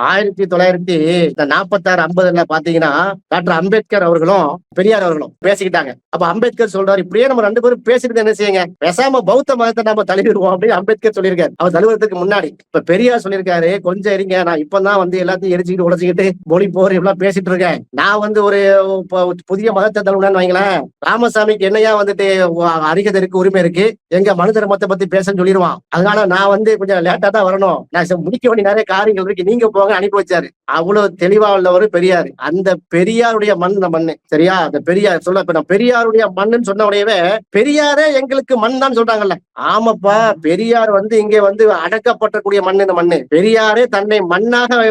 1946, 50 பாத்தீங்கன்னா டாக்டர் அம்பேத்கர் அவர்களும் பெரியார் அவர்களும் பேசிக்கிட்டாங்க. அப்ப அம்பேத்கர் சொல்றாரு, இப்படியே நம்ம 2 பேரும் பேசிட்டு என்ன செய்யுங்க, பேசாம பௌத்த மதத்தை நம்ம தழுவிடுவோம் அப்படின்னு அம்பேத்கர் சொல்லியிருக்காரு. அவர் தழுவுறதுக்கு முன்னாடி. இப்ப பெரியார் சொல்லியிருக்காரு, கொஞ்சம் இருங்க, நான் இப்பதான் எல்லாத்தையும் எரிச்சுக்கிட்டு உடைச்சுக்கிட்டு மொழி போர் இப்பெல்லாம் பேசிட்டு இருக்கேன். நான் ஒரு புதிய மதத்தை தழுவுனேன்னு வைங்களேன், ராமசாமிக்கு என்னையா அறிகதற்கு உரிமை இருக்கு, எங்க மனு தர்மத்தை பத்தி பேசன்னு சொல்லிடுவான். அதனால நான் கொஞ்சம் லேட்டா தான் வரணும், நான் முடிக்க வேண்டிய நிறைய காரியங்கள் இருக்கு, நீங்க போங்க அனுப்பி வச்சாரு. அவ்வளவு தெளிவா உள்ளவர் பெரியாரு. அந்த பெரியாருடைய மண் இந்த மண்ணு, சரியா? அந்த பெரியார் சொல்ல, இப்ப நான் பெரியாருடைய மண்ணுன்னு சொன்ன உடையவே பெரியாரே எங்களுக்கு மண் தான் சொல்றாங்கல்ல. ஆமாப்பா, பெரியார் இங்க அடக்கப்பட்டக்கூடிய மண் இந்த மண்ணு. பெரியாரே தன்னை மண்ணாக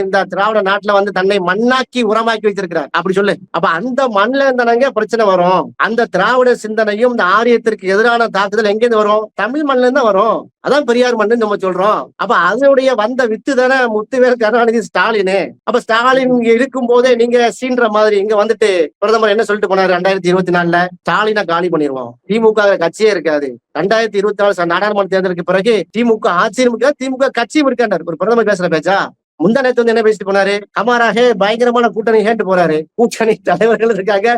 இந்த திராவிட நாட்டுல தன்னை மண்ணாக்கி உரமாக்கி வச்சிருக்கிறார், அப்படி சொல்லு. அப்ப அந்த மண்ணுல இருந்தாங்க பிரச்சனை வரும். அந்த திராவிட சிந்தனையும் இந்த ஆரியத்திற்கு எதிரான தாக்குதல் எங்க இருந்து வரும்? தமிழ் மண்ணுல இருந்து வரும். அதான் பெரியார் மண்ணு நம்ம சொல்றோம். அப்ப அதனுடைய வந்த வித்து தானே முத்துவேல் கருணாநிதி, ஸ்டாலின். அப்ப ஸ்டாலின் இங்க இருக்கும் போதே நீங்க சீன்ற மாதிரி இங்க பிரதமர் என்ன சொல்லிட்டு போனாரு? 2024 ஸ்டாலினை காலி பண்ணிடுவோம், திமுக கட்சியே இருக்காது. 2024 நாடாளுமன்ற தேர்தலுக்கு பிறகு திமுக ஆட்சியும் இருக்காது, திமுக கட்சியும் இருக்காரு. ஒரு பிரதமர் பேசுற பேச்சா? முந்தானத்து என்ன பேசிட்டு போனாரு? அமாராக பயங்கரமான கூட்டணி கேட்டு போறாரு. கூட்டணி தலைவர்கள் இருக்காங்க,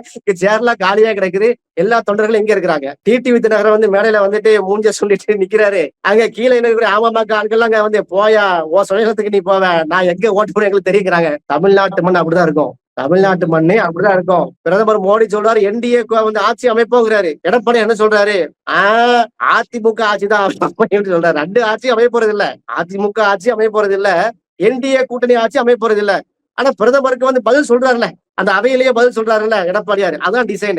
சேர்லாம் காலியா கிடக்குது, எல்லா தொண்டர்களும் எங்க இருக்கிறாங்க. டிடிவி தினகரன் மேடையில மூஞ்ச சொல்லிட்டு நிக்கிறாரு. அங்க கீழே இருக்கிற ஆமாமாக்க ஆட்கள் அங்க போயா, ஓ சுயத்துக்கு நீ போவ, நான் எங்க ஓட்டு போறேன் எங்களுக்கு தெரியுங்கிறாங்க. தமிழ்நாட்டு மண் அப்படிதான் இருக்கும், தமிழ்நாட்டு மண்ணே அப்படிதான் இருக்கும். பிரதமர் மோடி சொல்றாரு என்டிஏ ஆட்சி அமைப்போங்கிறாரு. எடப்பாடி என்ன சொல்றாரு? அதிமுக ஆட்சி தான் சொல்றாரு. 2 ஆட்சி அமைய போறது இல்ல, அதிமுக ஆட்சி அமைய போறது இல்ல, என்டிஏ கூட்டணி ஆட்சி அமைய போறது இல்ல. ஆனா பிரதமருக்கு பதில் சொல்றாருல, அந்த அவையிலேயே பதில் சொல்றாருல்ல எடப்பாடியாரு. அதான் டிசைன்.